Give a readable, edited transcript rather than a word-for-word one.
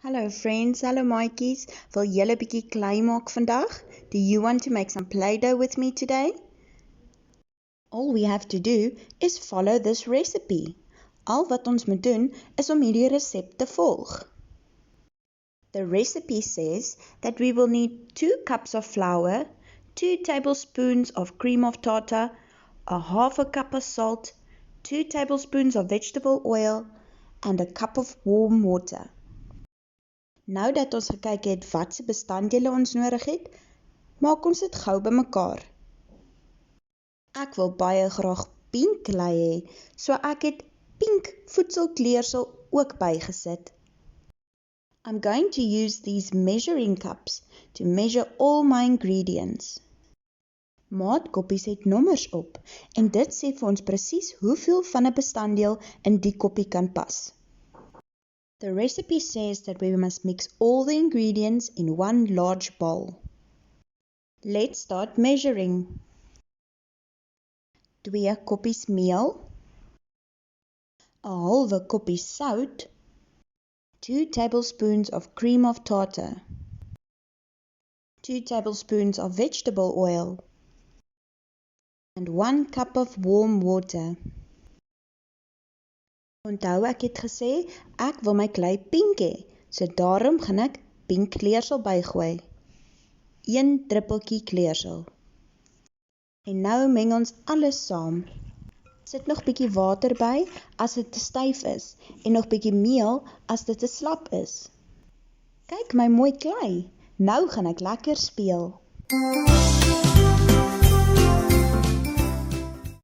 Hallo friends, hallo maatjies. Wil julle bietjie klei maak vandag? Do you want to make some Play-Doh with me today? All we have to do is follow this recipe. Al wat ons moet doen is om hierdie resep te volg. The recipe says that we will need 2 cups of flour, 2 tablespoons of cream of tartar, a half a cup of salt, 2 tablespoons of vegetable oil, and a cup of warm water. Nou dat ons gekyk het wat se bestanddele ons nodig het, maak ons dit gou bymekaar. Ek wil baie graag pink klei hê, so ek het pink voedselkleersel ook bygesit. I'm going to use these measuring cups to measure all my ingredients. Maatkoppies het nommers op en dit sê vir ons presies hoeveel van 'n bestanddeel in die koppie kan pas. The recipe says that we must mix all the ingredients in one large bowl. Let's start measuring. 2 koppies meel, 'n halwe koppie sout, 2 tablespoons of cream of tartar, 2 tablespoons of vegetable oil, and 1 cup of warm water. Onthou ek het gesê, ek wil my klei pink hê, so daarom gaan ek pink kleersel bygooi. 1 druppeltjie kleersel. En nou meng ons alles saam. Sit nog bietjie water by as dit te styf is en nog bietjie meel as dit te slap is. Kyk my mooi klei, nou gaan ek lekker speel.